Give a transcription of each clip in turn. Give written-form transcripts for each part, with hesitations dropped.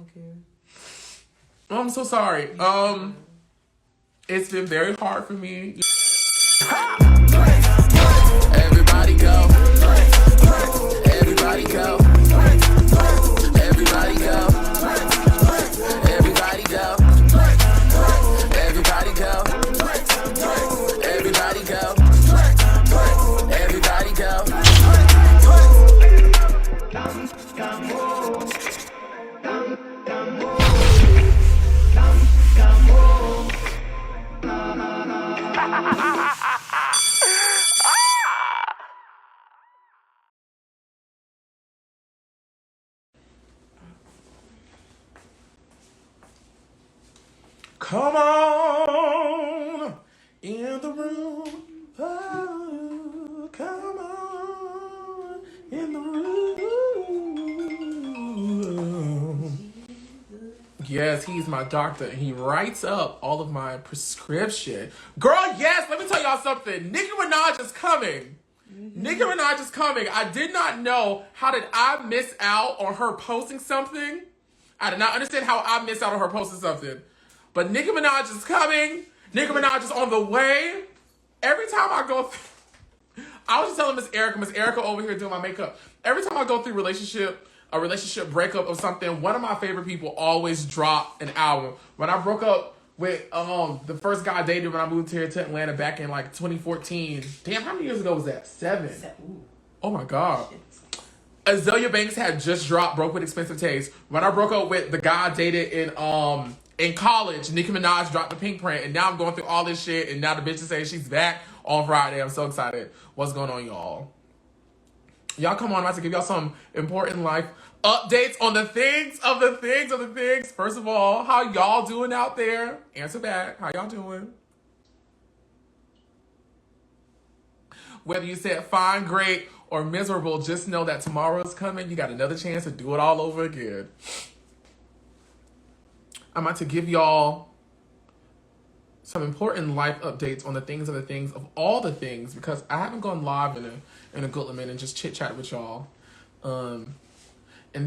Okay. Oh, I'm so sorry. It's been very hard for me. Everybody go. Everybody go. Everybody go. Everybody go. Everybody go. Everybody go. Everybody go. Come on in the room. Oh, come on in the room. Yes, he's my doctor, and he writes up all of my prescription. Girl, yes, let me tell y'all something. Nicki Minaj is coming. Nicki Minaj is coming. I did not know. How did I miss out on her posting something? I did not understand how I missed out on her posting something. But Nicki Minaj is coming. Nicki Minaj is on the way. Every time I go through, I was just telling Miss Erica over here doing my makeup. Every time I go through a relationship breakup or something, one of my favorite people always drop an album. When I broke up with the first guy I dated when I moved here to Atlanta back in like 2014. Damn, how many years ago was that? 7. Oh my God. Azalea Banks had just dropped Broke with Expensive Taste. When I broke up with the guy I dated in college, Nicki Minaj dropped the Pink Print, and now I'm going through all this shit, and now the bitch is saying she's back on Friday. I'm so excited. What's going on, y'all? Y'all come on, I'm about to give y'all some important life updates on the things of the things of the things. First of all, how y'all doing out there? Answer back. How y'all doing? Whether you said fine, great, or miserable, just know that tomorrow's coming. You got another chance to do it all over again. I'm about to give y'all some important life updates on the things of the things of all the things, because I haven't gone live in a good minute and just chit chat with y'all. And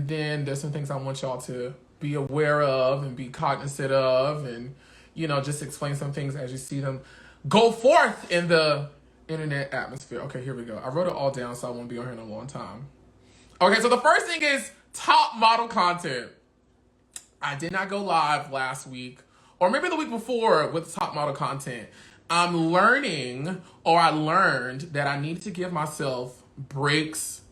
then there's some things I want y'all to be aware of and be cognizant of, and just explain some things as you see them go forth in the internet atmosphere. Okay, here we go. I wrote it all down so I won't be on here in a long time. Okay, so the first thing is top model content. I did not go live last week, or maybe the week before, with top model content. I learned that I needed to give myself breaks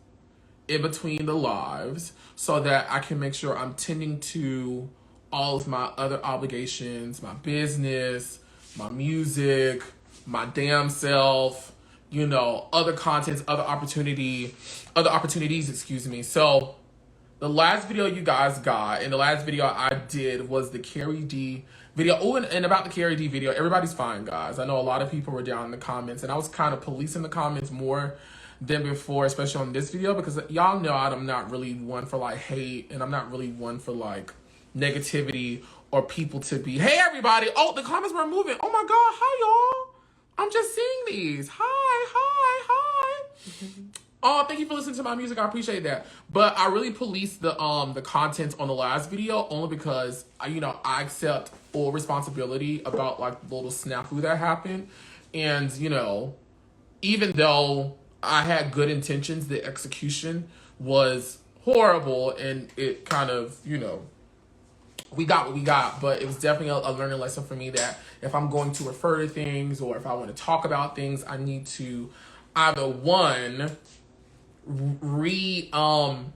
in between the lives so that I can make sure I'm tending to all of my other obligations, my business, my music, my damn self, other contents, other opportunities, So the last video you guys got, and the last video I did was the Carrie D video. Oh, and about the Carrie D video, everybody's fine, guys. I know a lot of people were down in the comments, and I was kind of policing the comments more than before, especially on this video, because y'all know I'm not really one for like hate, and I'm not really one for like negativity or people to be, hey everybody, oh, the comments were moving. Oh my God, hi y'all. I'm just seeing these. Hi. Oh, thank you for listening to my music. I appreciate that. But I really policed the content on the last video only because I accept full responsibility about like the little snafu that happened. And, even though I had good intentions, the execution was horrible, and it kind of, we got what we got. But it was definitely a learning lesson for me that if I'm going to refer to things or if I want to talk about things, I need to either one,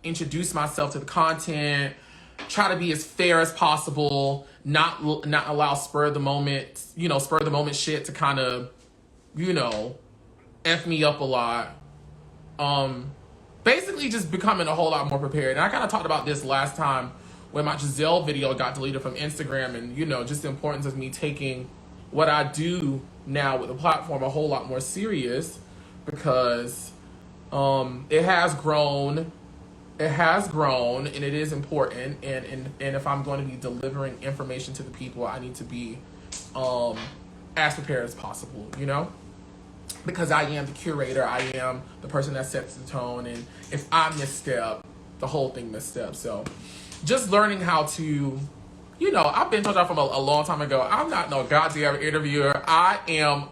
introduce myself to the content, try to be as fair as possible, not allow spur of the moment shit to kind of, F me up a lot. Basically just becoming a whole lot more prepared. And I kind of talked about this last time when my Giselle video got deleted from Instagram, and, just the importance of me taking what I do now with the platform a whole lot more serious, because it has grown, and it is important, and if I'm going to be delivering information to the people, I need to be as prepared as possible, because I am the curator, I am the person that sets the tone, and if I misstep, the whole thing misstep. So just learning how to, you know, I've been told y'all from a long time ago, I'm not no goddamn interviewer. I am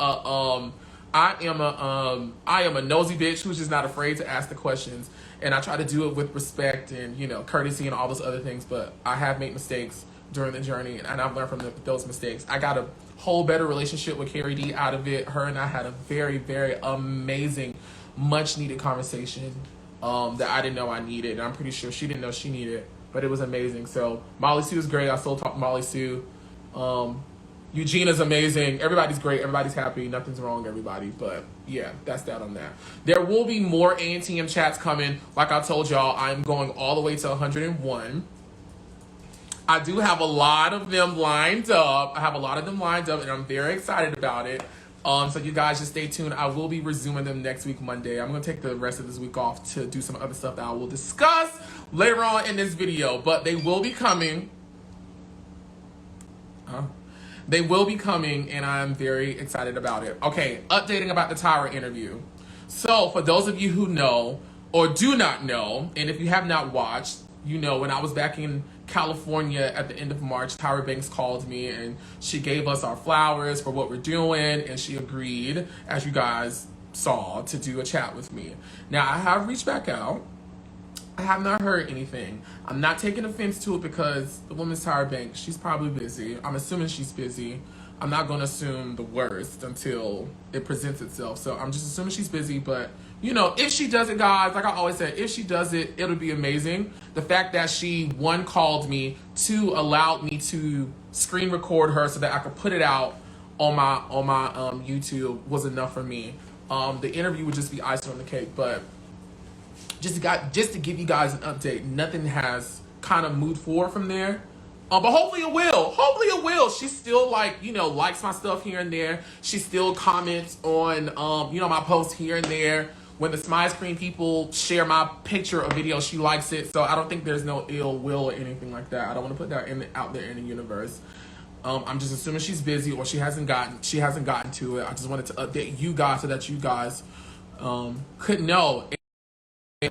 a nosy bitch who's just not afraid to ask the questions, and I try to do it with respect and, you know, courtesy and all those other things. But I have made mistakes during the journey, and I've learned from those mistakes. I got a whole better relationship with Carrie D out of it. Her and I had a very, very amazing, much needed conversation that I didn't know I needed, and I'm pretty sure she didn't know she needed, but it was amazing. So Molly Sue is great. I still talk to Molly Sue. Eugenia's amazing. Everybody's great. Everybody's happy. Nothing's wrong, everybody. But yeah, that's that on that. There will be more ANTM chats coming. Like I told y'all, I'm going all the way to 101. I do have a lot of them lined up. And I'm very excited about it. So you guys just stay tuned. I will be resuming them next week, Monday. I'm going to take the rest of this week off to do some other stuff that I will discuss later on in this video. But they will be coming. They will be coming, and I'm very excited about it. Okay, updating about the Tyra interview. So for those of you who know or do not know, and if you have not watched, you know, when I was back in California at the end of March, Tyra Banks called me and she gave us our flowers for what we're doing, and she agreed, as you guys saw, to do a chat with me. Now, I have reached back out. I have not heard anything. I'm not taking offense to it because the woman's Tyra Banks. She's probably busy. I'm assuming she's busy. I'm not going to assume the worst until it presents itself. So I'm just assuming she's busy. But, you know, if she does it, guys, like I always said, if she does it, it'll be amazing. The fact that she, one, called me, two, allowed me to screen record her so that I could put it out on my YouTube was enough for me. The interview would just be icing on the cake. But just to give you guys an update, nothing has kind of moved forward from there. But hopefully it will. Hopefully it will. She still, like, you know, likes my stuff here and there. She still comments on, you know, my posts here and there. When the Smile Screen people share my picture or video, she likes it. So I don't think there's no ill will or anything like that. I don't want to put that out there in the universe. I'm just assuming she's busy or she hasn't gotten to it. I just wanted to update you guys so that you guys could know.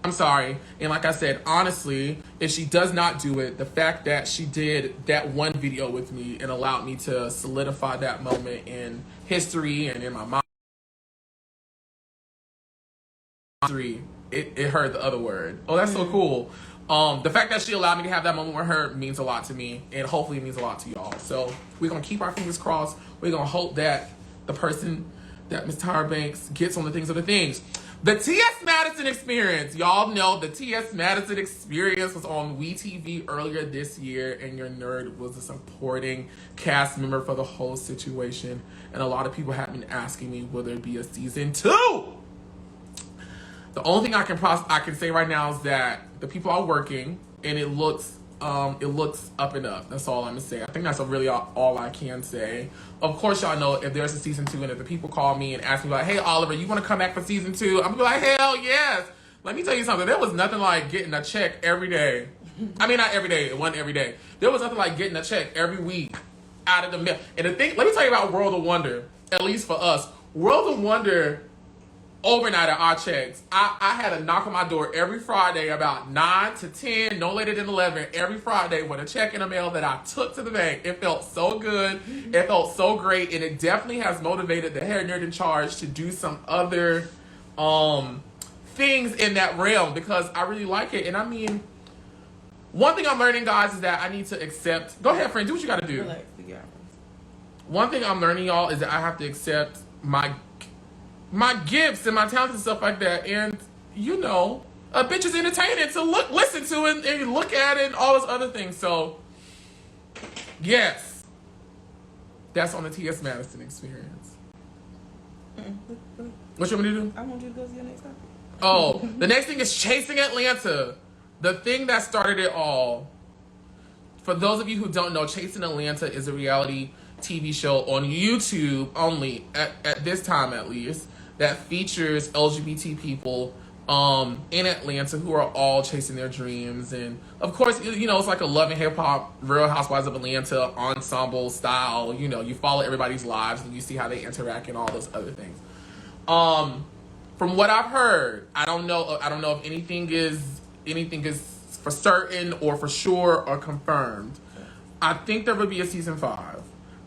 I'm sorry. And like I said, honestly, if she does not do it, the fact that she did that one video with me and allowed me to solidify that moment in history and in my mind, it heard the other word. Oh, that's so cool. The fact that she allowed me to have that moment with her means a lot to me, and hopefully it means a lot to y'all. So we're going to keep our fingers crossed. We're going to hope that the person that Miss Tyra Banks gets on the things of the things. The Ts Madison Experience. Y'all know the Ts Madison Experience was on WeTV earlier this year, and your nerd was a supporting cast member for the whole situation. And a lot of people have been asking me, will there be a season 2? The only thing I can say right now is that the people are working, and it looks up and up. That's all I'm gonna say. I think that's really all I can say. Of course, y'all know if there's a season 2, and if the people call me and ask me like, "Hey, Oliver, you want to come back for season 2?" I'm gonna be like, "Hell yes!" Let me tell you something. There was nothing like getting a check every day. I mean, not every day. It wasn't every day. There was nothing like getting a check every week out of the mail. And the thing, let me tell you about World of Wonder. At least for us, World of Wonder. Overnight at our checks, I had a knock on my door every Friday about 9 to 10, no later than 11, every Friday with a check in the mail that I took to the bank. It felt so good. It felt so great. And it definitely has motivated the hair nerd in charge to do some other things in that realm because I really like it. And I mean, one thing I'm learning, guys, is that I need to accept. Go ahead, friend. Do what you got to do. Relax. One thing I'm learning, y'all, is that I have to accept my gifts and my talents and stuff like that, and you know, a bitch is entertaining to listen to and look at it and all those other things. So yes, that's on the Ts Madison Experience. What you want me to do? I want you to go to your next topic. Oh, the next thing is Chasing Atlanta, the thing that started it all. For those of you who don't know, Chasing Atlanta is a reality TV show on YouTube only, at this time at least, that features LGBT people in Atlanta who are all chasing their dreams. And of course, you know, it's like a Love and Hip Hop, Real Housewives of Atlanta ensemble style. You know, you follow everybody's lives and you see how they interact and all those other things. From what I've heard, I don't know if anything is for certain or for sure or confirmed. I think there will be a season 5.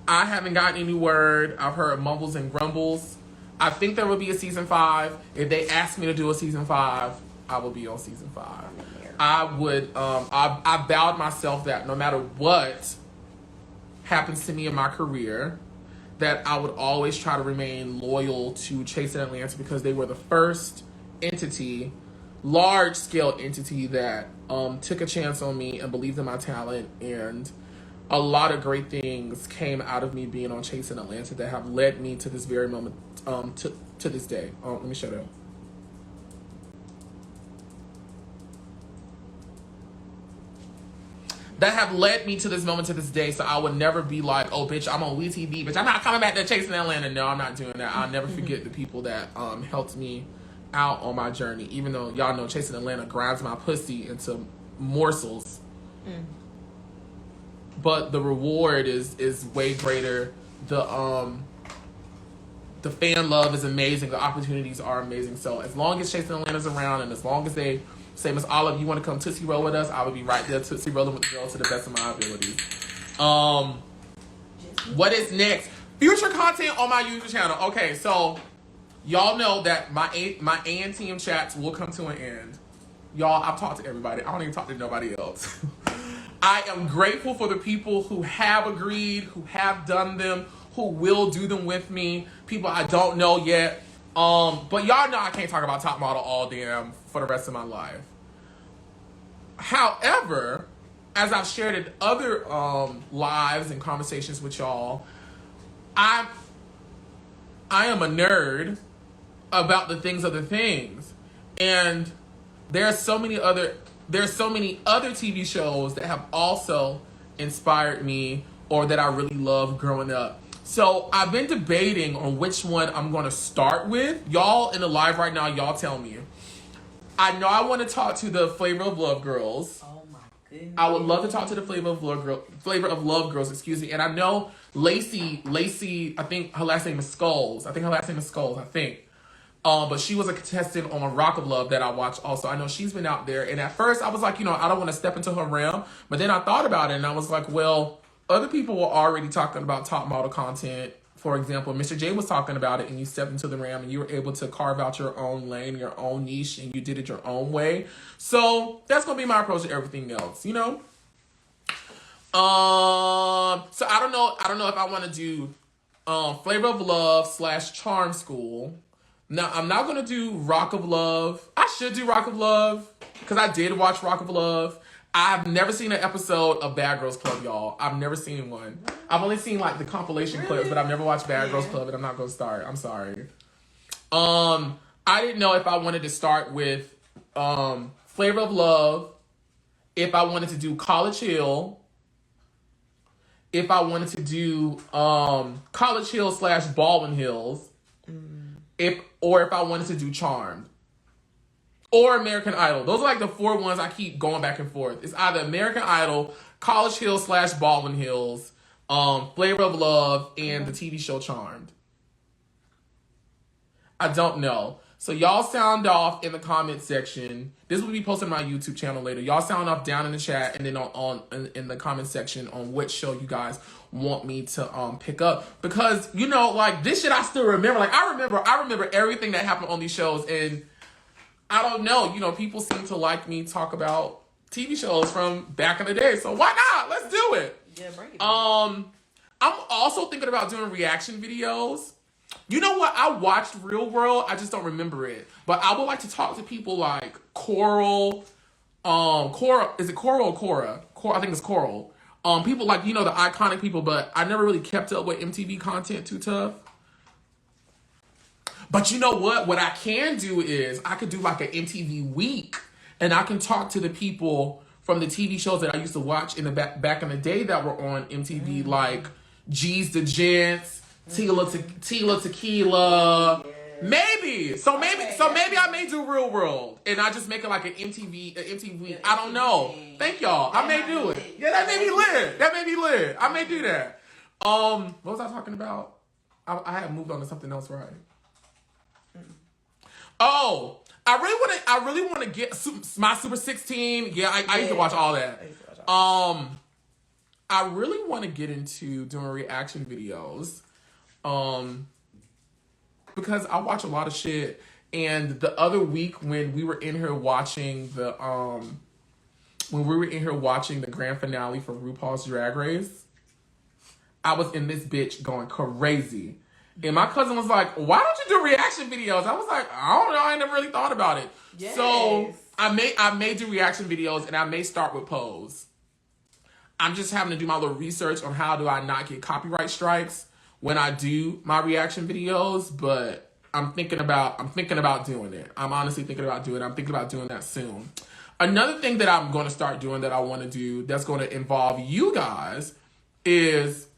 I haven't gotten any word. I've heard mumbles and grumbles. I think there will be a season 5. If they ask me to do a season 5, I will be on season 5. I would, I vowed myself that no matter what happens to me in my career, that I would always try to remain loyal to Chasing Atlanta because they were the first entity, large-scale entity that took a chance on me and believed in my talent, and a lot of great things came out of me being on Chasing Atlanta that have led me to this very moment, to this day. Let me show you. That have led me to this moment, to this day. So I would never be like, oh, bitch, I'm on WeTV, bitch, I'm not coming back to Chasing Atlanta. No, I'm not doing that. I'll never forget the people that helped me out on my journey. Even though y'all know Chasing Atlanta grinds my pussy into morsels. But the reward is way greater. The fan love is amazing. The opportunities are amazing. So as long as Chasing Atlanta's around, and as long as they say, Miss Olive, you want to come Tootsie Roll with us, I will be right there Tootsie Rolling with the girls to the best of my abilities. What is next? Future content on my YouTube channel. Okay, so y'all know that my A&Team chats will come to an end. Y'all, I've talked to everybody. I don't even talk to nobody else. I am grateful for the people who have agreed, who have done them, who will do them with me. People I don't know yet. But y'all know I can't talk about Top Model all damn for the rest of my life. However, as I've shared in other lives and conversations with y'all, I am a nerd about the things of the things. And there's so many other TV shows that have also inspired me or that I really loved growing up. So I've been debating on which one I'm going to start with. Y'all in the live right now, y'all tell me. I know I want to talk to the Flavor of Love girls. Oh my goodness. I would love to talk to the Flavor of Love girls, excuse me. And I know Lacey, I think her last name is Skulls. But she was a contestant on Rock of Love that I watched also. I know she's been out there. And at first I was like, I don't want to step into her realm. But then I thought about it and I was like, well, other people were already talking about top model content. For example, Mr. J was talking about it and you stepped into the realm and you were able to carve out your own lane, your own niche, and you did it your own way. So that's going to be my approach to everything else, So I don't know if I want to do Flavor of Love / Charm School. Now, I'm not going to do Rock of Love. I should do Rock of Love because I did watch Rock of Love. I've never seen an episode of Bad Girls Club, y'all. I've never seen one. I've only seen like the compilation clips, but I've never watched Bad Girls Club, and I'm not going to start. I'm sorry. I didn't know if I wanted to start with Flavor of Love, if I wanted to do College Hill, if I wanted to do College Hill / Baldwin Hills, if I wanted to do Charmed. Or American Idol. Those are like the 4 ones I keep going back and forth. It's either American Idol, College Hill / Baldwin Hills, Flavor of Love, and the TV show Charmed. I don't know. So y'all sound off in the comment section. This will be posted on my YouTube channel later. Y'all sound off down in the chat and then in the comment section on which show you guys want me to pick up. Because, like this shit I still remember. Like I remember everything that happened on these shows, and I don't know, people seem to like me talk about TV shows from back in the day. So why not? Let's do it. Yeah, bring it. I'm also thinking about doing reaction videos. You know what? I watched Real World. I just don't remember it. But I would like to talk to people like Coral. Is it Coral or Cora? I think it's Coral. People like, the iconic people, but I never really kept up with MTV content too tough. But you know what? What I can do is I could do like an MTV week, and I can talk to the people from the TV shows that I used to watch in the back in the day that were on MTV, like G's the Gents, Tila Tequila. Yeah. Maybe. So maybe I may do Real World, and I just make it like an MTV week. I don't know. Thank y'all. I may do it. Yeah, that made me lit. I may do that. What was I talking about? I had moved on to something else, right? Oh, I really want to get my Super 16. Yeah, I used to watch all that. I really want to get into doing reaction videos. Because I watch a lot of shit. And the other week when we were in here watching the grand finale for RuPaul's Drag Race, I was in this bitch going crazy. And my cousin was like, why don't you do reaction videos? I was like, I don't know. I never really thought about it. Yes. So I may do reaction videos, and I may start with Pose. I'm just having to do my little research on how do I not get copyright strikes when I do my reaction videos, but I'm thinking about doing it. I'm honestly thinking about doing it. I'm thinking about doing that soon. Another thing that I'm going to start doing that I want to do that's going to involve you guys is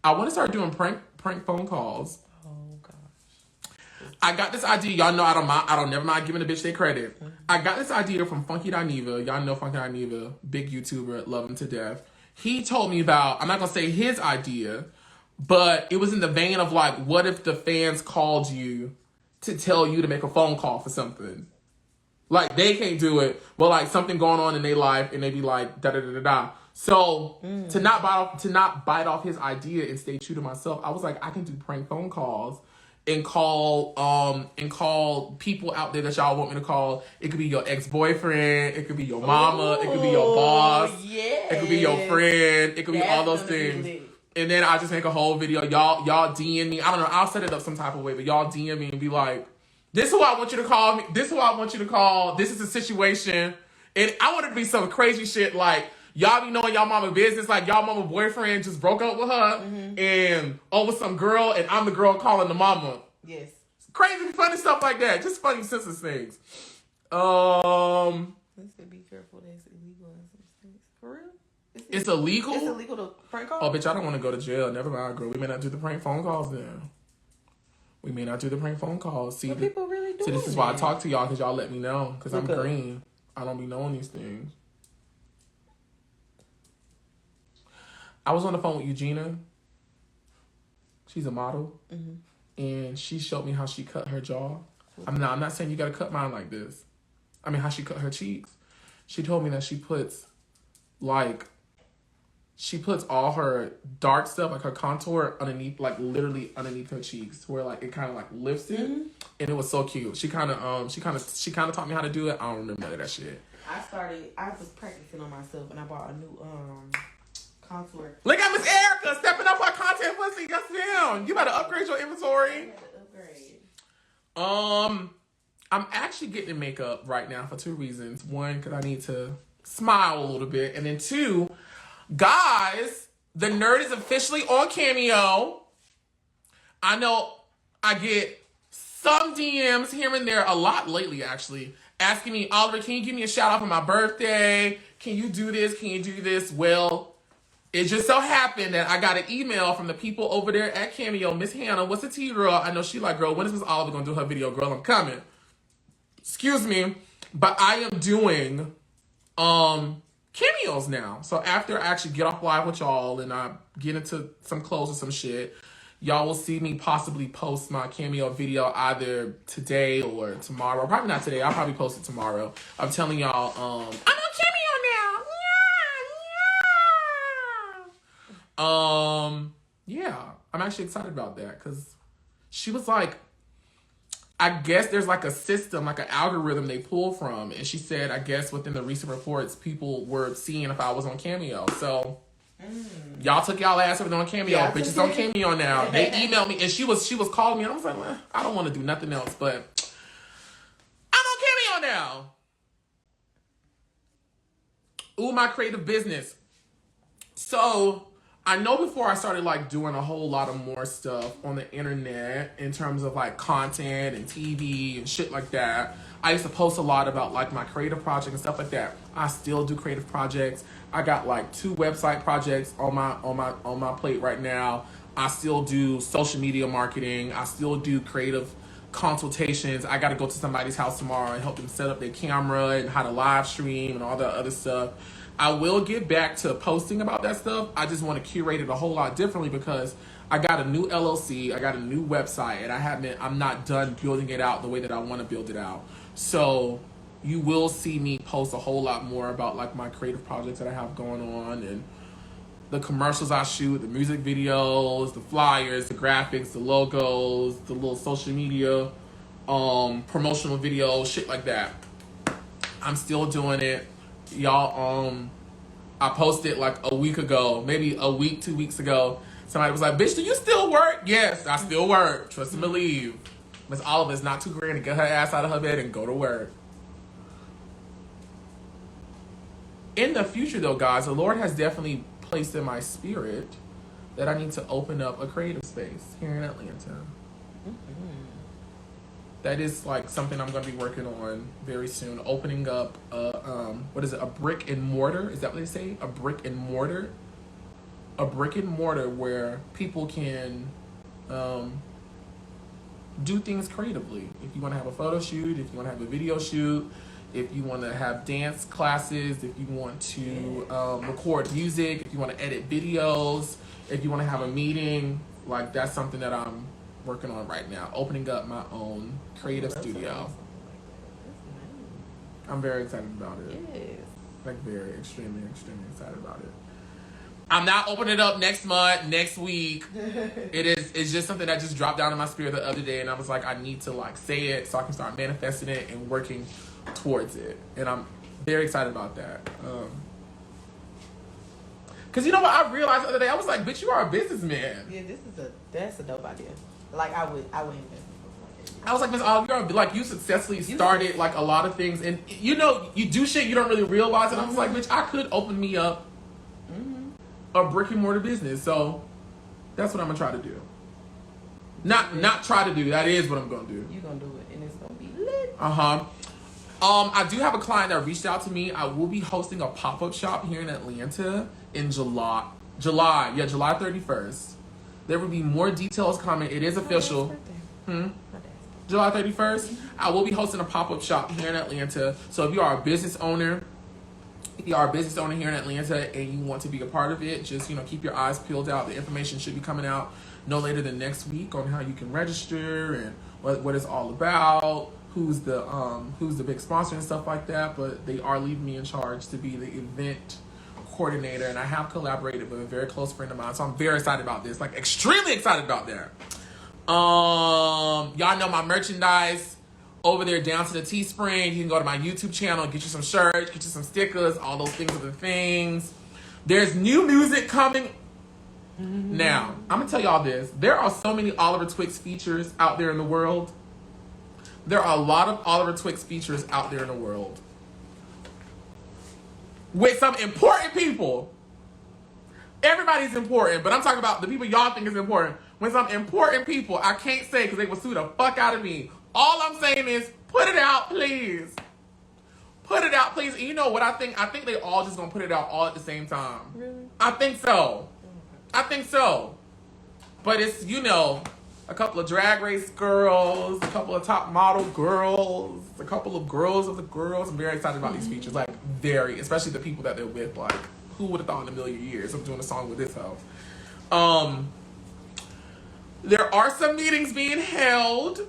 I want to start doing prank phone calls. Oh gosh. I got this idea. Y'all know I don't never mind giving a bitch their credit. Mm-hmm. I got this idea from Funky Dineva. Y'all know Funky Dineva, big YouTuber, love him to death. He told me about, I'm not going to say his idea, but it was in the vein of like, what if the fans called you to tell you to make a phone call for something? Like, they can't do it, but like something going on in their life and they be like, da-da-da-da-da. So to not bite off his idea and stay true to myself, I was like, I can do prank phone calls and call people out there that y'all want me to call. It could be your ex-boyfriend, it could be your mama, it could be your boss, it could be your friend, it could be all those things. And then I just make a whole video. Y'all DM me. I don't know. I'll set it up some type of way, but y'all DM me and be like, this is who I want you to call me. This is who I want you to call. This is the situation. And I want it to be some crazy shit like, y'all be knowing y'all mama business, like y'all mama boyfriend just broke up with her and over some girl, and I'm the girl calling the mama. Yes. Crazy, funny stuff like that. Just funny, senseless things. Let's say be careful. That's illegal in some states. For real? It's illegal? It's illegal to prank call? Oh, bitch, I don't want to go to jail. Never mind, girl. We may not do the prank phone calls then. We may not do the prank phone calls. See, people really do. So this is why I talk to y'all, because y'all let me know. Because I'm green. I don't be knowing these things. I was on the phone with Eugenia. She's a model. And she showed me how she cut her jaw. I'm not saying you got to cut mine like this. I mean, how she cut her cheeks. She told me that she puts all her dark stuff, like her contour, underneath, like literally underneath her cheeks, where like it kind of like lifts it, and it was so cute. She kind of taught me how to do it. I don't remember none of that shit. I was practicing on myself, and I bought a new contour. Look at Miss Erica stepping up her content pussy. Yes, ma'am. You better upgrade your inventory. I had to upgrade. I'm actually getting makeup right now for two reasons. One, because I need to smile a little bit, and then two, guys, the nerd is officially on Cameo. I know I get some DMs here and there, a lot lately actually, asking me, Oliver, can you give me a shout out for my birthday? Can you do this? Can you do this? Well, it just so happened that I got an email from the people over there at Cameo. Miss Hannah, what's the tea, girl? I know she like, girl, when is Miss Oliver going to do her video? Girl, I'm coming. Excuse me, but I am doing cameos now. So after I actually get off live with y'all and I get into some clothes or some shit, y'all will see me possibly post my Cameo video either today or tomorrow. Probably not today. I'll probably post it tomorrow. I'm telling y'all, I'm on Cameo now. Yeah, I'm actually excited about that because she was like, I guess there's like a system, like an algorithm they pull from. And she said, I guess within the recent reports, people were seeing if I was on Cameo. So y'all took y'all ass over on Cameo. Yeah, bitches on Cameo now. They emailed me and she was calling me. And I was like, well, I don't want to do nothing else, but I'm on Cameo now. Ooh, my creative business. So I know before I started like doing a whole lot of more stuff on the internet in terms of like content and TV and shit like that, I used to post a lot about like my creative project and stuff like that. I still do creative projects. I got like 2 website projects on my plate right now. I still do social media marketing. I still do creative consultations. I got to go to somebody's house tomorrow and help them set up their camera and how to live stream and all that other stuff. I will get back to posting about that stuff. I just want to curate it a whole lot differently because I got a new LLC, I got a new website, and I'm not done building it out the way that I want to build it out. So you will see me post a whole lot more about like my creative projects that I have going on, and the commercials I shoot, the music videos, the flyers, the graphics, the logos, the little social media, promotional videos, shit like that. I'm still doing it. Y'all, I posted like a week ago, maybe a week, 2 weeks ago. Somebody was like, bitch, do you still work? Yes, I still work. Trust and believe. Miss Oliver's not too grand to get her ass out of her bed and go to work. In the future, though, guys, the Lord has definitely placed in my spirit that I need to open up a creative space here in Atlanta. That is like something I'm going to be working on very soon. Opening up a brick and mortar? Is that what they say? A brick and mortar? A brick and mortar where people can do things creatively. If you want to have a photo shoot, if you want to have a video shoot, if you want to have dance classes, if you want to record music, if you want to edit videos, if you want to have a meeting, like that's something that I'm working on right now. Opening up my own creative studio. I'm very excited about it. Yes. Like very extremely excited about it. I'm not opening it up next month, next week. It's just something that just dropped down in my spirit the other day, and I was like, I need to like say it so I can start manifesting it and working towards it. And I'm very excited about that. Cause you know what I realized the other day? I was like, bitch, you are a businessman. Yeah, that's a dope idea. Like I would invest. I was like, Miss Oliver, like you successfully started like a lot of things, and you know, you do shit you don't really realize. And I was like, bitch, I could open me up a brick and mortar business. So that's what I'm gonna try to do. Not try to do. That is what I'm gonna do. You're gonna do it, and it's gonna be lit. I do have a client that reached out to me. I will be hosting a pop-up shop here in Atlanta in July 31st. There will be more details coming. It is official. July 31st. I will be hosting a pop-up shop here in Atlanta. So if you are a business owner, here in Atlanta and you want to be a part of it, just keep your eyes peeled out. The information should be coming out no later than next week on how you can register and what it's all about, who's the big sponsor and stuff like that. But they are leaving me in charge to be the event coordinator, and I have collaborated with a very close friend of mine, so I'm very excited about this, like extremely excited about that. Y'all know my merchandise over there down to the Teespring. You can go to my YouTube channel, get you some shirts, get you some stickers, all those things are the things. There's new music coming. Now, I'm gonna tell y'all this. There are so many Oliver Twixt features out there in the world. There are a lot of Oliver Twixt features out there in the world with some important people. Everybody's important, but I'm talking about the people y'all think is important. When some important people, I can't say because they will sue the fuck out of me. All I'm saying is, put it out, please. Put it out, please. And you know what I think? I think they all just gonna put it out all at the same time. Really? I think so. But it's, a couple of drag race girls, a couple of top model girls, a couple of girls of the girls. I'm very excited about these features. Like, especially the people that they're with. Like, who would have thought in a million years I'm doing a song with this hoe? There are some meetings being held.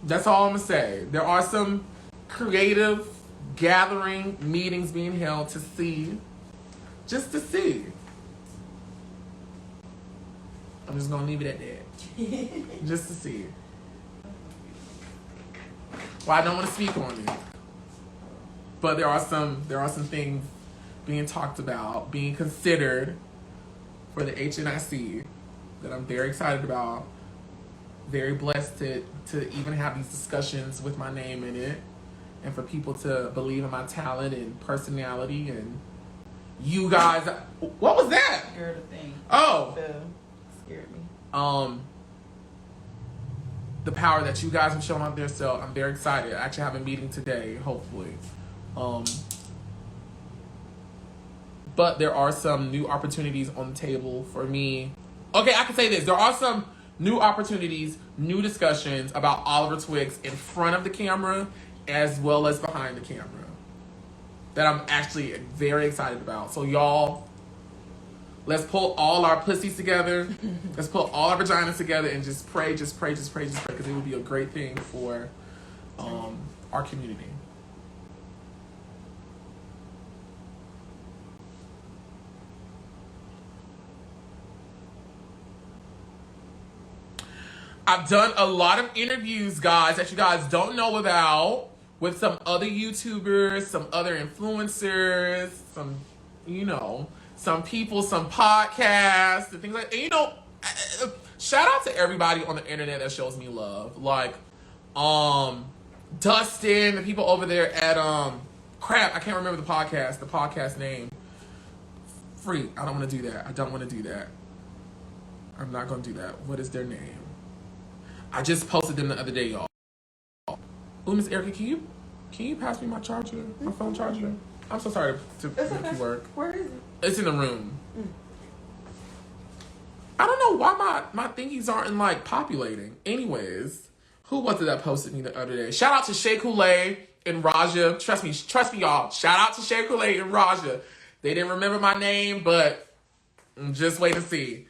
That's all I'm gonna say. There are some creative gathering meetings being held to see. Just to see. I'm just gonna leave it at that. Just to see. Well, I don't want to speak on it. But there are some things being talked about, being considered for the HNIC that I'm very excited about. Very blessed to even have these discussions with my name in it, and for people to believe in my talent and personality. And you guys, what was that? Girl, the thing. Oh, scared me. The power that you guys have shown out there. So I'm very excited. I actually have a meeting today, hopefully. But there are some new opportunities on the table for me. Okay, I can say this. There are some new opportunities, new discussions about Oliver Twixt in front of the camera as well as behind the camera that I'm actually very excited about. So y'all, Let's pull all our pussies together. Let's pull all our vaginas together and just pray, because it would be a great thing for our community. I've done a lot of interviews, guys, that you guys don't know about with some other YouTubers, some other influencers, some, some people, some podcasts, and things like that. And, shout out to everybody on the internet that shows me love. Like, Dustin, the people over there at, crap, I can't remember the podcast name. Freak, I don't want to do that. I'm not going to do that. What is their name? I just posted them the other day, y'all. Oh, Miss Erica, can you pass me my charger, my phone charger? I'm so sorry to make you work. Where is it? It's in the room. I don't know why my thingies aren't like populating. Anyways, who was it that posted me the other day? Shout out to Shea Coulee and Raja. Trust me, y'all. Shout out to Shea Coulee and Raja. They didn't remember my name, but just wait and see.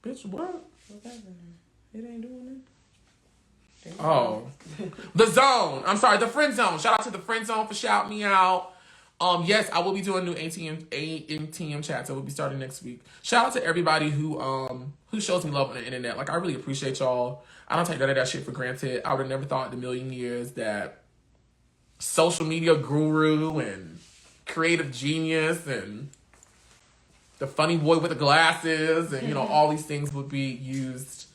Bitch, what? What's happening? It ain't doing it. Oh. The Zone. I'm sorry, the Friend Zone. Shout out to the Friend Zone for shouting me out. Yes, I will be doing new ATM chats. I will be starting next week. Shout out to everybody who shows me love on the internet. Like, I really appreciate y'all. I don't take none of that shit for granted. I would have never thought in a million years that social media guru and creative genius and the funny boy with the glasses and, all these things would be used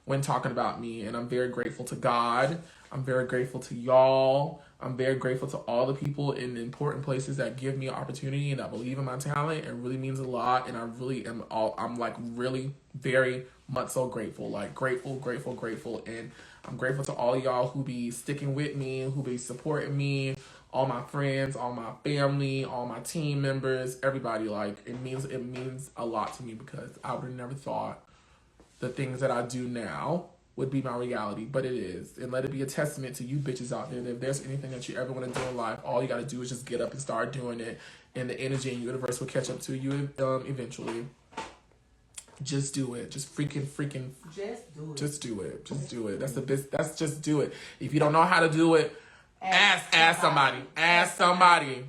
when talking about me. And I'm very grateful to God. I'm very grateful to y'all. I'm very grateful to all the people in the important places that give me an opportunity and that believe in my talent. It really means a lot. And I really am I'm like really very much so grateful. Like grateful. And I'm grateful to all of y'all who be sticking with me, who be supporting me, all my friends, all my family, all my team members, everybody. Like it means a lot to me because I would have never thought the things that I do now would be my reality, but it is. And let it be a testament to you bitches out there that if there's anything that you ever want to do in life, all you got to do is just get up and start doing it, and the energy and universe will catch up to you eventually. Just do it. Just freaking. Just do it. Just do it. That's the best. That's just do it. If you don't know how to do it, ask somebody. Ask somebody,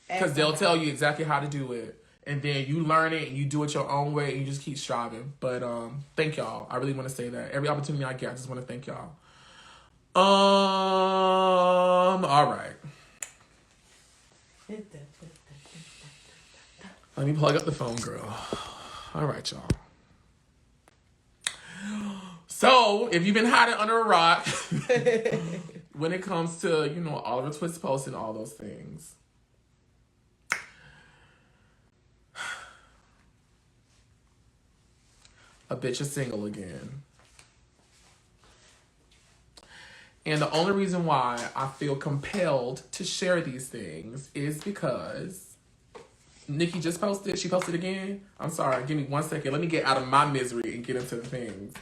because they'll tell you exactly how to do it. And then you learn it and you do it your own way and you just keep striving. But thank y'all. I really want to say that. Every opportunity I get, I just want to thank y'all. All right. Let me plug up the phone, girl. All right, y'all. So, if you've been hiding under a rock when it comes to, Oliver Twixt posts and all those things, a bitch is single again. And the only reason why I feel compelled to share these things is because Nikki just posted. She posted again. I'm sorry. Give me 1 second. Let me get out of my misery and get into the things.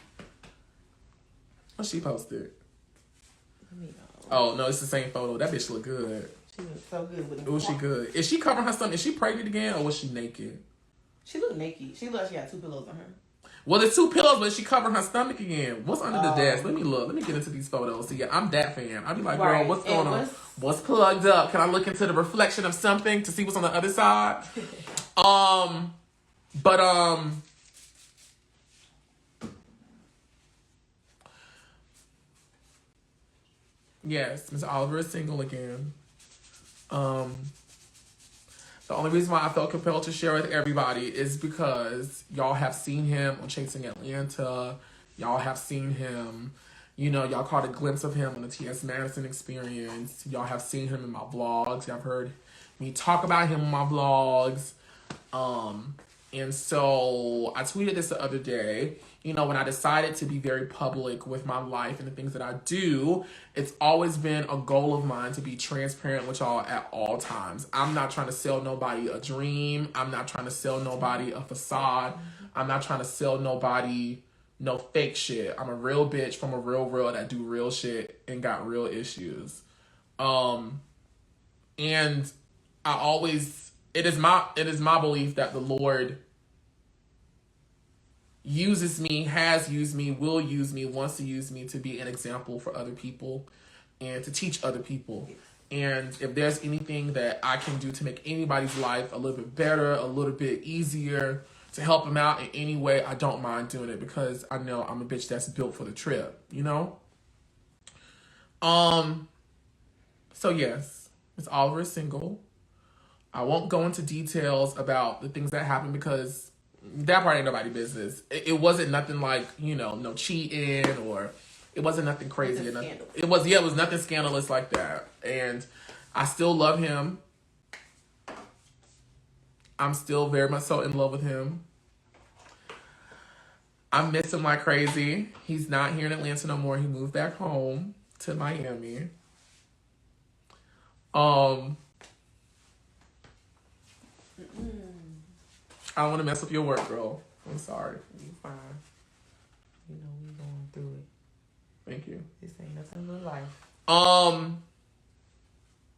What she posted? Oh, no, it's the same photo. That bitch look good. She looks so good with Oh, she good. Is she covering her stomach? Is she pregnant again or was she naked? She looked naked. She looks like she got 2 pillows on her. Well, there's 2 pillows, but she covering her stomach again. What's under the desk? Let me look. Let me get into these photos. See, I'm that fan. I'll be like, girl, what's going on? What's plugged up? Can I look into the reflection of something to see what's on the other side? Yes, Mr. Oliver is single again. The only reason why I felt compelled to share with everybody is because y'all have seen him on Chasing Atlanta. Y'all have seen him, y'all caught a glimpse of him on the Ts Madison Experience. Y'all have seen him in my vlogs. Y'all have heard me talk about him in my vlogs. And so I tweeted this the other day. When I decided to be very public with my life and the things that I do, it's always been a goal of mine to be transparent with y'all at all times. I'm not trying to sell nobody a dream. I'm not trying to sell nobody a facade. I'm not trying to sell nobody no fake shit. I'm a real bitch from a real world that do real shit and got real issues. And it is my belief that the Lord uses me, has used me, will use me, wants to use me to be an example for other people and to teach other people. And if there's anything that I can do to make anybody's life a little bit better, a little bit easier, to help them out in any way, I don't mind doing it because I know I'm a bitch that's built for the trip, you know? So yes, Miss Oliver is single. I won't go into details about the things that happened because that part ain't nobody's business. It wasn't nothing like, you know, no cheating or it wasn't nothing crazy. It was nothing scandalous like that. And I still love him. I'm still very much so in love with him. I miss him like crazy. He's not here in Atlanta no more. He moved back home to Miami. I don't want to mess up your work, girl. I'm sorry. You fine. You know we going through it. Thank you. This ain't nothing but life.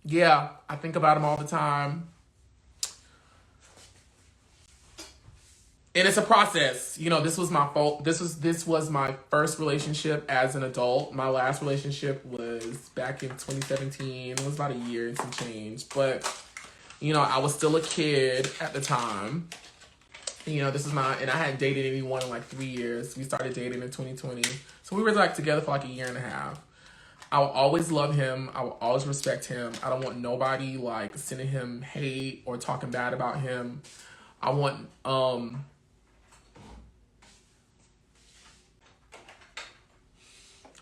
Yeah, I think about him all the time. And it's a process. You know, this was my fault. This was my first relationship as an adult. My last relationship was back in 2017. It was about a year and some change. But, you know, I was still a kid at the time. You know, and I hadn't dated anyone in like 3 years. We started dating in 2020. So we were like together for like a year and a half. I will always love him. I will always respect him. I don't want nobody like sending him hate or talking bad about him. I want, oh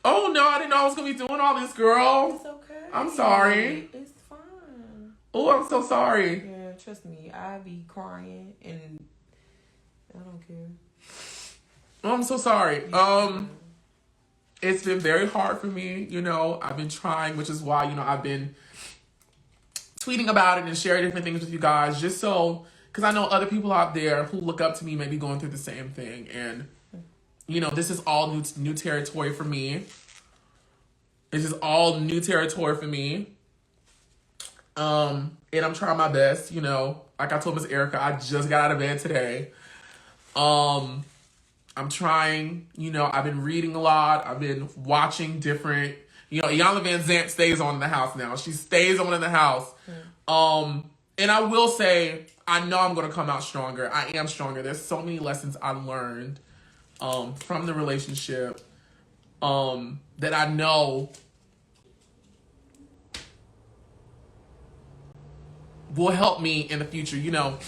no, I didn't know I was going to be doing all this, girl. It's okay. I'm sorry. It's fine. Oh, I'm so sorry. Yeah, trust me. I be crying and I don't care. Oh, I'm so sorry. It's been very hard for me, you know. I've been trying, which is why, you know, I've been tweeting about it and sharing different things with you guys just so, because I know other people out there who look up to me may be going through the same thing. And, you know, this is all new territory for me. This is all new territory for me. And I'm trying my best, you know. Like I told Miss Erica, I just got out of bed today. I'm trying, you know, I've been reading a lot. I've been watching different, you know, Iyanla Van Zant stays on in the house now. She stays on in the house. And I will say, I know I'm going to come out stronger. I am stronger. There's so many lessons I learned from the relationship that I know will help me in the future. You know,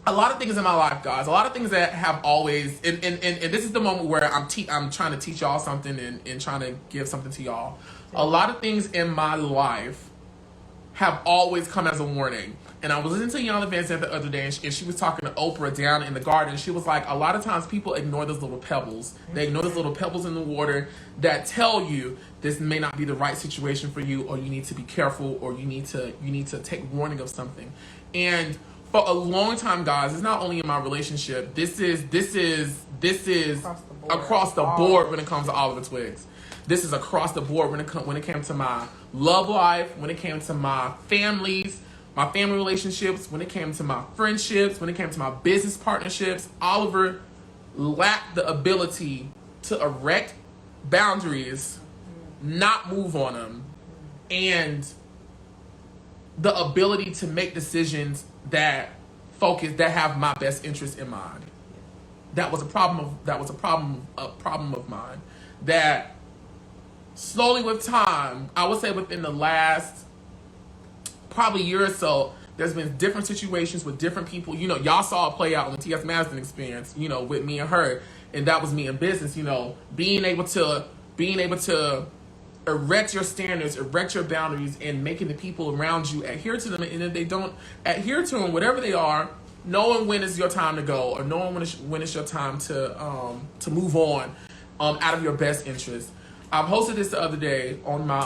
a lot of things in my life, guys, a lot of things that have always, and this is the moment where I'm trying to teach y'all something and trying to give something to y'all. A lot of things in my life have always come as a warning. And I was listening to Iyanla Van Zant the other day, and she was talking to Oprah down in the garden. She was like, a lot of times people ignore those little pebbles. They ignore those little pebbles in the water that tell you this may not be the right situation for you, or you need to be careful, or you need to take warning of something. And for a long time, guys, it's not only in my relationship. This is across the board when it comes to Oliver Twixt. This is across the board when it came to my love life, when it came to my family relationships, when it came to my friendships, when it came to my business partnerships. Oliver lacked the ability to erect boundaries, not move on them, and the ability to make decisions that have my best interest in mind. That was a problem of mine. That slowly with time, I would say within the last probably year or so, there's been different situations with different people. You know, y'all saw it play out on the Ts Madison Experience, you know, with me and her. And that was me in business, you know, being able to erect your standards, erect your boundaries, and making the people around you adhere to them. And if they don't adhere to them, whatever they are, knowing when is your time to go, or knowing when it's your time to move on out of your best interest. I posted this the other day on my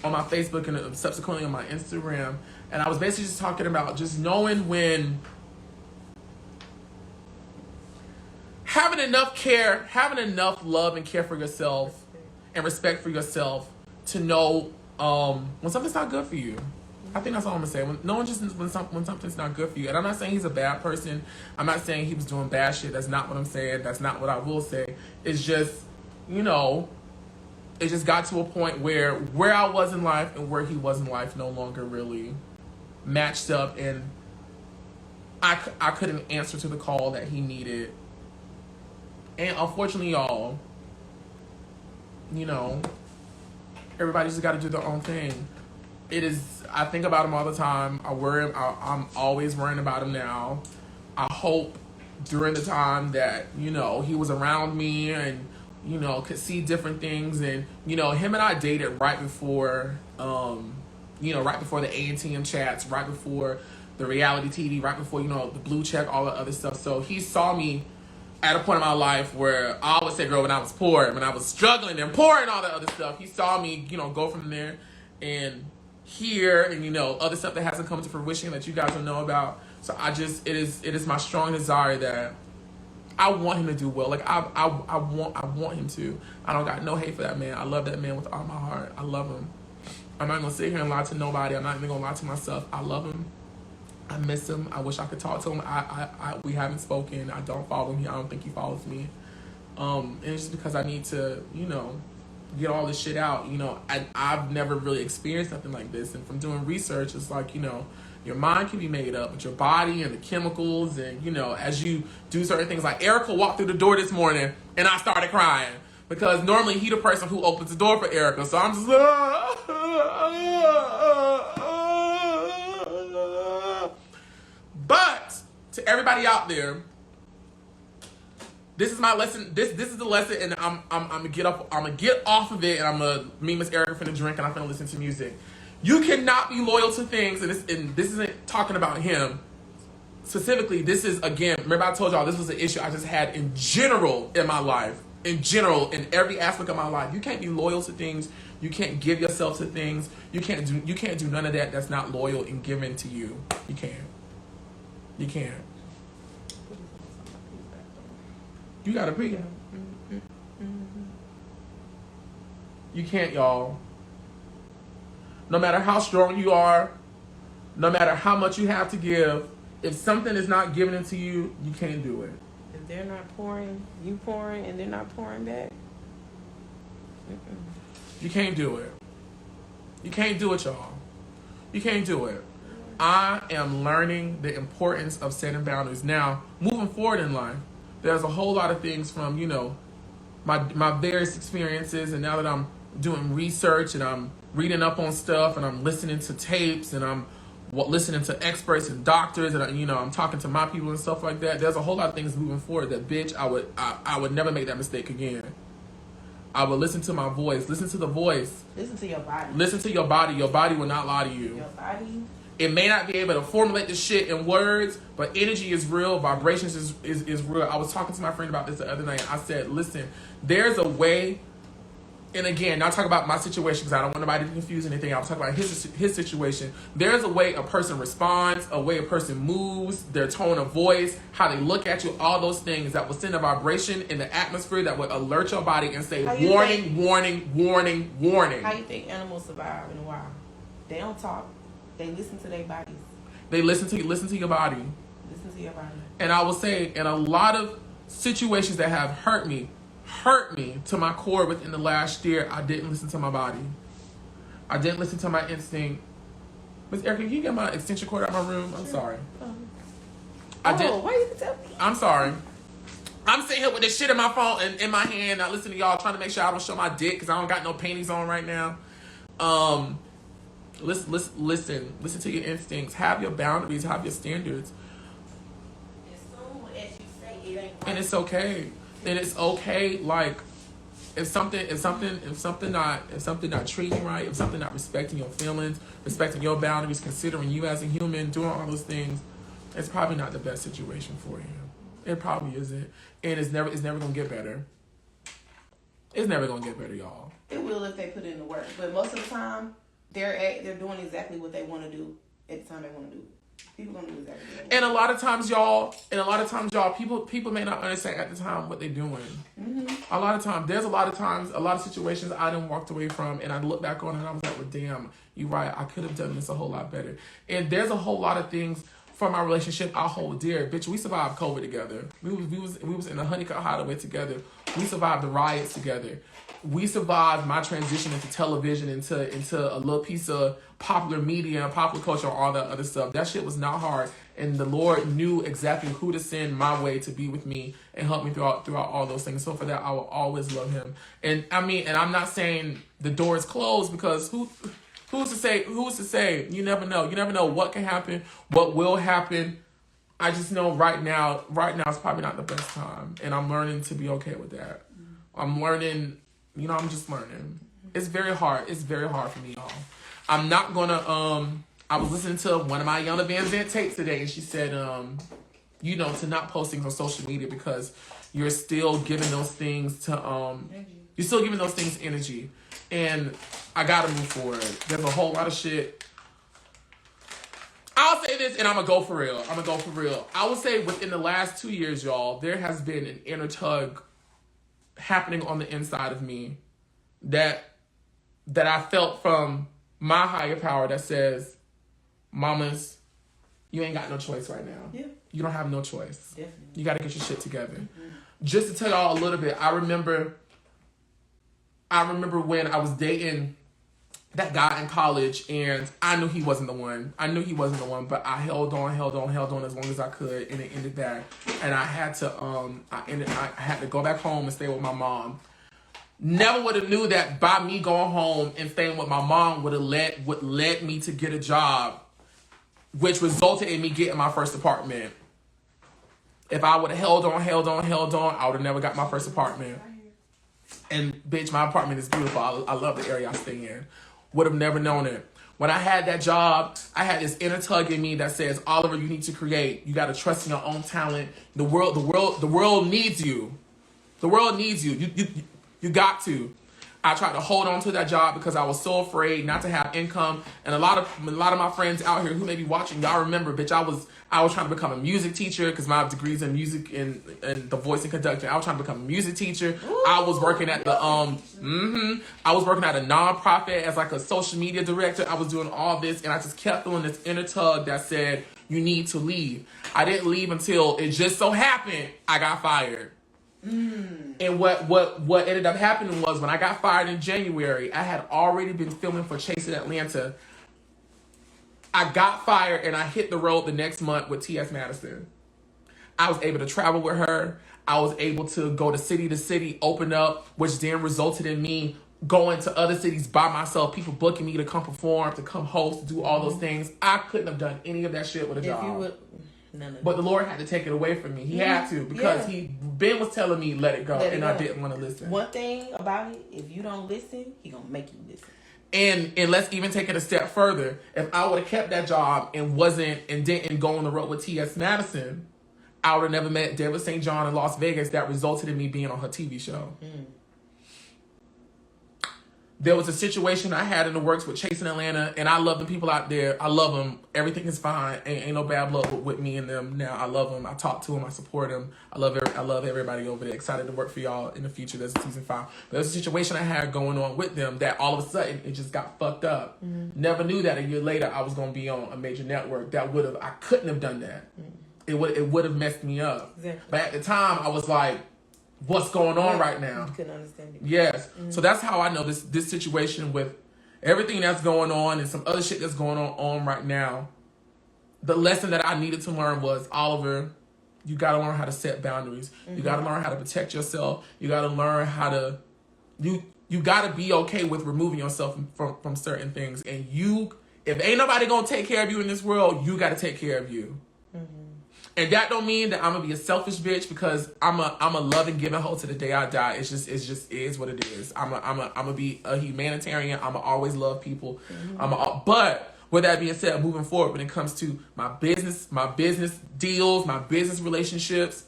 Facebook and subsequently on my Instagram, and I was basically just talking about just knowing when having enough love and care for yourself and respect for yourself to know when something's not good for you. I think that's all I'm gonna say. When something's not good for you, and I'm not saying he's a bad person. I'm not saying he was doing bad shit. That's not what I'm saying. That's not what I will say. It's just, you know, it just got to a point where I was in life and where he was in life no longer really matched up, and I couldn't answer to the call that he needed. And unfortunately, y'all, you know, everybody just got to do their own thing. I think about him all the time. I'm always worrying about him now. I hope during the time that, you know, he was around me and, you know, could see different things. And, you know, him and I dated right before, right before the A&TM chats, right before the reality TV, right before, you know, the blue check, all the other stuff. So he saw me at a point in my life where I always say, girl, when I was poor, when I was struggling and poor and all that other stuff, he saw me, you know, go from there and here and, you know, other stuff that hasn't come to fruition that you guys don't know about. So it is my strong desire that I want him to do well. Like I want him to. I don't got no hate for that man. I love that man with all my heart. I love him. I'm not gonna sit here and lie to nobody. I'm not even gonna lie to myself. I love him. I miss him. I wish I could talk to him. We haven't spoken. I don't follow him. I don't think he follows me. And it's just because I need to, you know, get all this shit out. You know, I've never really experienced something like this. And from doing research, it's like, you know, your mind can be made up, but your body and the chemicals and, you know, as you do certain things. Like Erica walked through the door this morning and I started crying because normally he the person who opens the door for Erica. So I'm just But to everybody out there, this is my lesson. This is the lesson, and I'm gonna get up. I'm gonna get off of it, and me and Miss Erica finna drink, and I'm finna listen to music. You cannot be loyal to things, and this isn't talking about him specifically. This is, again, remember I told y'all this was an issue I just had in general in my life, in general, in every aspect of my life. You can't be loyal to things. You can't give yourself to things. You can't do none of that that's not loyal and given to you. You can't. You can't. You gotta pee. You can't, y'all. No matter how strong you are, no matter how much you have to give, if something is not given into you, you can't do it. If they're not pouring, you pouring, and they're not pouring back. You can't do it. You can't do it, y'all. You can't do it. I am learning the importance of setting boundaries. Now, moving forward in life, there's a whole lot of things from, you know, my various experiences, and now that I'm doing research and I'm reading up on stuff and I'm listening to tapes and I'm listening to experts and doctors and I'm talking to my people and stuff like that. There's a whole lot of things moving forward that, bitch, I would never make that mistake again. I would listen to my voice. Listen to the voice. Listen to your body. Listen to your body. Your body will not lie to you. Your body. It may not be able to formulate the shit in words, but energy is real. Vibrations is real. I was talking to my friend about this the other night. I said, listen, there's a way, and again, not talk about my situation because I don't want nobody to confuse anything. I was talking about his situation. There's a way a person responds, a way a person moves, their tone of voice, how they look at you, all those things that will send a vibration in the atmosphere that would alert your body and say, warning, warning, warning, warning. How you think animals survive in the wild? They don't talk. They listen to their bodies. They listen to your body. Listen to your body. And I will say, in a lot of situations that have hurt me to my core within the last year, I didn't listen to my body. I didn't listen to my instinct. Miss Erica, can you get my extension cord out of my room? I'm sorry. Why you can tell me? I'm sorry. I'm sitting here with this shit in my phone and in my hand, not listening to y'all, trying to make sure I don't show my dick because I don't got no panties on right now. Listen to your instincts. Have your boundaries. Have your standards. As soon as you say it ain't right. And it's okay. And it's okay. Like if something not treating you right, if something not respecting your feelings, respecting your boundaries, considering you as a human, doing all those things, it's probably not the best situation for you. It probably isn't, and it's never gonna get better. It's never gonna get better, y'all. It will if they put in the work, but most of the time, they're doing exactly what they want to do at the time they want to do it. People gonna do exactly that. And a lot of times, y'all, people may not understand at the time what they're doing. Mm-hmm. A lot of times, a lot of situations I done walked away from, and I look back on it and I was like, well, damn, you're right. I could have done this a whole lot better. And there's a whole lot of things from our relationship I hold dear. Bitch, we survived COVID together. We was in the Honeycutt Hideaway together. We survived the riots together. We survived my transition into television, into a little piece of popular media and popular culture and all that other stuff. That shit was not hard. And the Lord knew exactly who to send my way to be with me and help me throughout all those things. So for that, I will always love him. And I mean, and I'm not saying the door is closed, because who's to say? You never know. You never know what can happen, what will happen. I just know right now is probably not the best time. And I'm learning to be okay with that. I'm learning, I'm just learning. It's very hard. It's very hard for me, y'all. I'm not gonna, I was listening to one of my Yana Van Zant tapes today, and she said, to not posting on social media because you're still giving those things energy. And I gotta move forward. There's a whole lot of shit. I'll say this, and I'm gonna go for real. I would say within the last 2 years, y'all, there has been an inner tug happening on the inside of me that I felt from my higher power that says, mamas, you ain't got no choice right now. Yeah. You don't have no choice. Definitely. You got to get your shit together. Mm-hmm. Just to tell y'all a little bit, I remember when I was dating that guy in college, and I knew he wasn't the one. But I held on as long as I could, and it ended bad. And I had to go back home and stay with my mom. Never would have knew that by me going home and staying with my mom would led me to get a job, which resulted in me getting my first apartment. If I would have held on, I would have never got my first apartment. And bitch, my apartment is beautiful. I love the area I stay in. Would have never known it. When I had that job, I had this inner tug in me that says, Oliver, you need to create. You got to trust in your own talent. The world needs you. The world needs you. You got to. I tried to hold on to that job because I was so afraid not to have income. And a lot of my friends out here who may be watching, y'all remember, bitch, I was trying to become a music teacher because my degree's in music and the voice and conducting. I was trying to become a music teacher. Ooh, I was working at I was working at a nonprofit as like a social media director. I was doing all this, and I just kept feeling this inner tug that said, you need to leave. I didn't leave until it just so happened I got fired. And what ended up happening was when I got fired in January, I had already been filming for Chasing Atlanta. I got fired and I hit the road the next month with Ts Madison. I was able to travel with her. I was able to go to city, open up, which then resulted in me going to other cities by myself, people booking me to come perform, to come host, to do all those things. I couldn't have done any of that shit with a job. But the Lord had to take it away from me. He had to, because Ben was telling me let it go, I didn't want to listen. One thing about it, if you don't listen, he gonna make you listen. And let's even take it a step further. If I would have kept that job and didn't go on the road with Ts Madison, I would have never met Deborah St. John in Las Vegas. That resulted in me being on her TV show. There was a situation I had in the works with Chasing Atlanta, and I love the people out there. I love them. Everything is fine. Ain't no bad blood with me and them now. I love them. I talk to them. I support them. I love everybody over there. Excited to work for y'all in the future. There's season 5. But there's a situation I had going on with them that all of a sudden it just got fucked up. Never knew that a year later I was going to be on a major network. I couldn't have done that. It would have messed me up. Exactly. But at the time I was like, what's going on right now? You couldn't understand it. Yes. So that's how I know this situation with everything that's going on and some other shit that's going on right now. The lesson that I needed to learn was, Oliver, you got to learn how to set boundaries. You got to learn how to protect yourself. You got to learn how to, you got to be okay with removing yourself from certain things. And if ain't nobody going to take care of you in this world, you got to take care of you. And that don't mean that I'm gonna be a selfish bitch, because I'm a love and giving hoe to the day I die. It just is what it is. I'm gonna be a humanitarian. I'm gonna always love people. But with that being said, moving forward, when it comes to my business deals, my business relationships,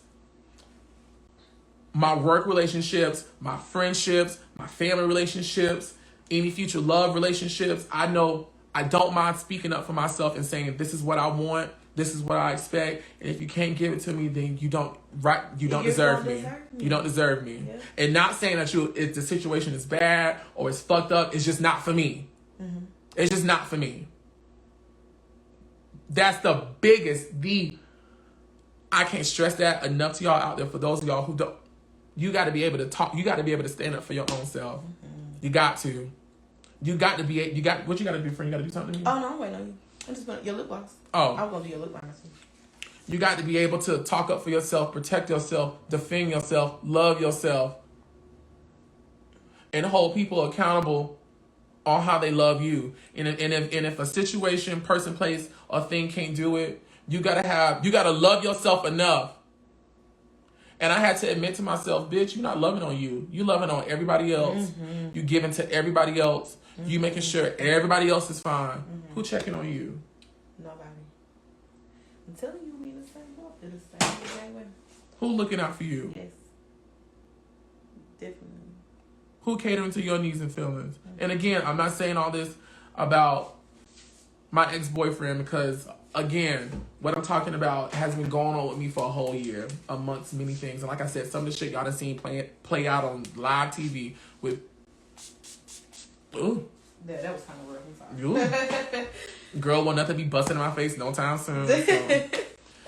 my work relationships, my friendships, my family relationships, any future love relationships, I know I don't mind speaking up for myself and saying, this is what I want. This is what I expect. And if you can't give it to me, then you don't deserve me. You don't deserve me. Yeah. And not saying that if the situation is bad or it's fucked up, it's just not for me. Mm-hmm. It's just not for me. That's the biggest, I can't stress that enough to y'all out there. For those of y'all who don't, you got to be able to talk. You got to be able to stand up for your own self. Mm-hmm. You got to. What you got to do, friend? You got to do something to me? Oh, no, I'm waiting on you. I'm just going to, your lip gloss. Oh. I was going to do your lip gloss. You got to be able to talk up for yourself, protect yourself, defend yourself, love yourself, and hold people accountable on how they love you. And if a situation, person, place, or thing can't do it, you gotta love yourself enough. And I had to admit to myself, bitch, you're not loving on you. You loving on everybody else. Mm-hmm. You giving to everybody else. Mm-hmm. You making sure everybody else is fine. Mm-hmm. Who checking on you? Nobody. I'm telling you, we the same boat. They're the same way. Who looking out for you? Yes. Definitely. Who catering to your needs and feelings? Mm-hmm. And again, I'm not saying all this about my ex-boyfriend because, again, what I'm talking about has been going on with me for a whole year, amongst many things. And like I said, some of the shit y'all done seen play out on live TV with... Ooh. Yeah, that was kind of rough. I'm sorry. Girl, want nothing to be busting in my face no time soon. So.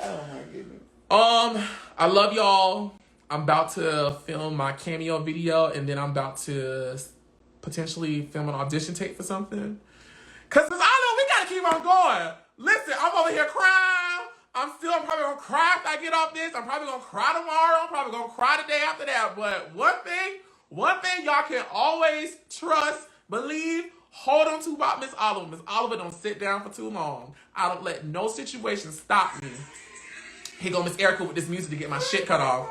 Oh, my goodness. I love y'all. I'm about to film my cameo video, and then I'm about to potentially film an audition tape for something. Because I know we got to keep on going. Listen, I'm over here crying. I'm probably going to cry after I get off this. I'm probably going to cry tomorrow. I'm probably going to cry the day after that. But one thing y'all can always trust, believe, hold on to about Miss Oliver. Miss Oliver don't sit down for too long. I don't let no situation stop me. Here go Miss Erica with this music to get my shit cut off.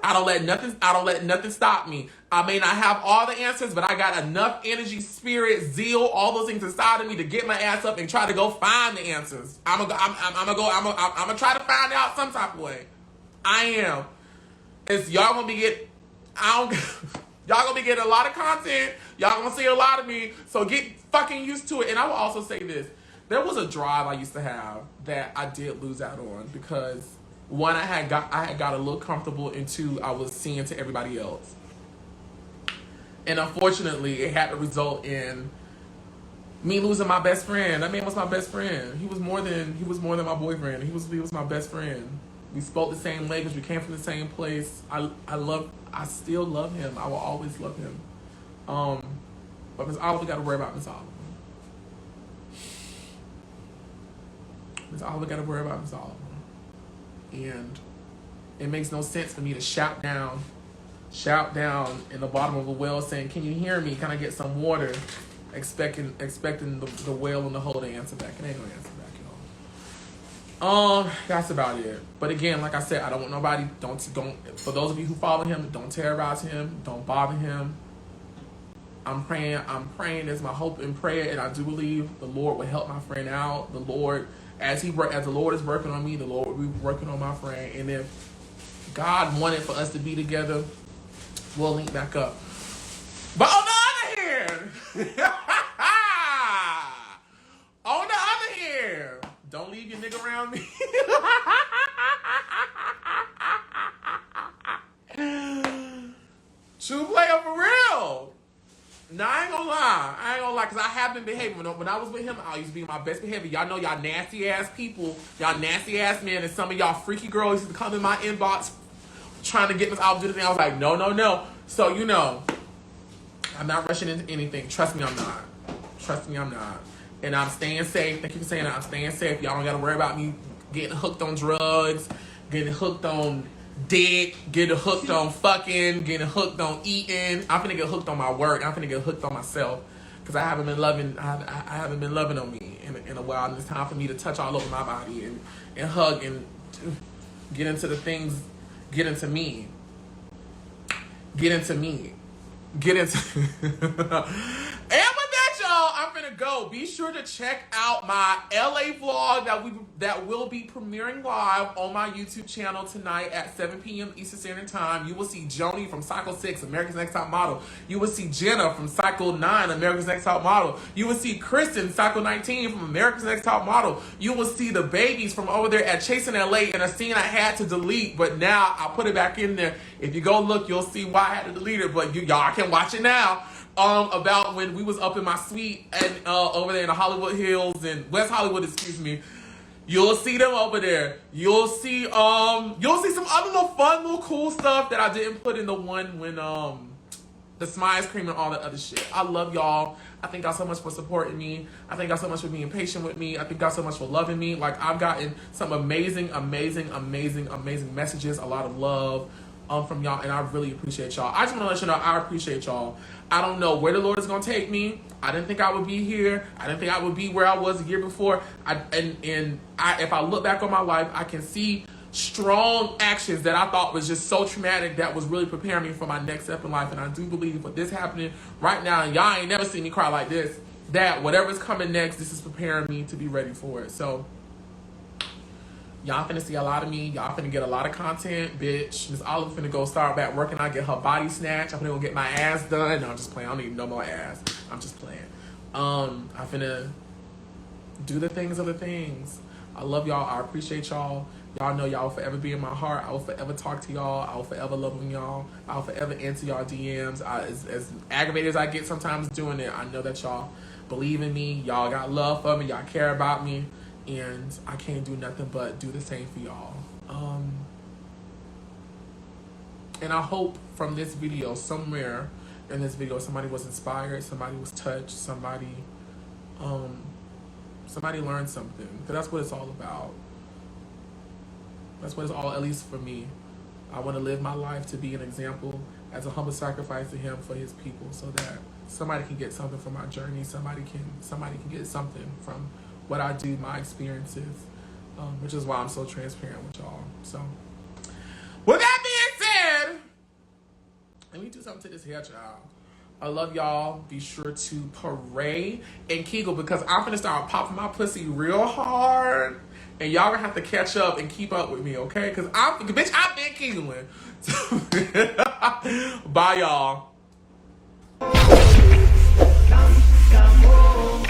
I don't let nothing stop me. I may not have all the answers, but I got enough energy, spirit, zeal, all those things inside of me to get my ass up and try to go find the answers. I'm gonna try to find out some type of way. I am. It's y'all gonna be getting a lot of content. Y'all gonna see a lot of me. So get fucking used to it. And I will also say this: there was a drive I used to have that I did lose out on because. One, I had got a little comfortable, and two, I was seeing to everybody else. And unfortunately, it had to result in me losing my best friend. That man was my best friend. He was more than my boyfriend. He was my best friend. We spoke the same language. We came from the same place. I still love him. I will always love him. But Miss Oliver got to worry about Miss Oliver. Miss Oliver got to worry about Miss Oliver. And it makes no sense for me to shout down in the bottom of a well saying, "Can you hear me? Can I get some water?" Expecting the whale and the hole to answer back. It ain't gonna answer back, y'all. That's about it. But again, like I said, I don't want nobody. Don't. For those of you who follow him, don't terrorize him. Don't bother him. I'm praying. There's my hope and prayer, and I do believe the Lord will help my friend out. The Lord. As the Lord is working on me, the Lord will be working on my friend. And if God wanted for us to be together, we'll link back up. But on the other hand, don't leave your nigga around me. True player for real. No, I ain't gonna lie, because I have been behaving. When I was with him, I used to be my best behavior. Y'all know y'all nasty ass people, y'all nasty ass men, and some of y'all freaky girls used to come in my inbox trying to get Miss Oliver to do the thing. I was like, no. So, I'm not rushing into anything. Trust me, I'm not. And I'm staying safe. Thank you for saying that. I'm staying safe. Y'all don't gotta worry about me getting hooked on drugs, getting hooked on dick, getting hooked on fucking, getting hooked on eating. I'm finna get hooked on my work. I'm finna get hooked on myself because I haven't been loving on me in a while. And it's time for me to touch all over my body and hug and get into the things, get into me. And with that, y'all, I'm finna finna go. Be sure to check out my LA vlog that will be premiering live on my YouTube channel tonight at 7 p.m. Eastern Standard Time. You will see Joni from Cycle 6, America's Next Top Model. You will see Jenna from Cycle 9, America's Next Top Model. You will see Kristen, Cycle 19 from America's Next Top Model. You will see the babies from over there at Chasing LA in a scene I had to delete, but now I'll put it back in there. If you go look, you'll see why I had to delete it, but y'all can watch it now. About when we was up in my suite and over there in the Hollywood Hills and West Hollywood, excuse me. You'll see them over there. You'll see some other little fun, little cool stuff that I didn't put in the one when the smile ice cream and all that other shit. I love y'all. I thank y'all so much for supporting me. I thank y'all so much for being patient with me. I thank y'all so much for loving me. Like, I've gotten some amazing messages, a lot of love from y'all, and I really appreciate y'all. I just want to let you know I appreciate y'all. I don't know where the Lord is going to take me. I didn't think I would be here. I didn't think I would be where I was a year before. If I look back on my life, I can see strong actions that I thought was just so traumatic that was really preparing me for my next step in life. And I do believe with this happening right now, and y'all ain't never seen me cry like this, that whatever's coming next, this is preparing me to be ready for it. So y'all finna see a lot of me. Y'all finna get a lot of content, bitch. Miss Oliver finna go start back working. I get her body snatch. I'm finna go get my ass done. No, I'm just playing. I don't need no more ass. I'm just playing. I'm finna do the things of the things. I love y'all. I appreciate y'all. Y'all know y'all will forever be in my heart. I will forever talk to y'all. I will forever love y'all. I will forever answer y'all DMs. As aggravated as I get sometimes doing it, I know that y'all believe in me. Y'all got love for me. Y'all care about me. And I can't do nothing but do the same for y'all. And I hope from this video, somewhere in this video, somebody was inspired, somebody was touched, somebody learned something. Because that's what it's all about. That's what it's all, at least for me. I want to live my life to be an example as a humble sacrifice to him for his people, so that somebody can get something from my journey. Somebody can get something from what I do, my experiences, which is why I'm so transparent with y'all. So, with that being said, let me do something to this hair, child. I love y'all. Be sure to pray and kegel, because I'm gonna start popping my pussy real hard, and y'all gonna have to catch up and keep up with me, okay? Because I've been kegeling. Bye, y'all. Come home.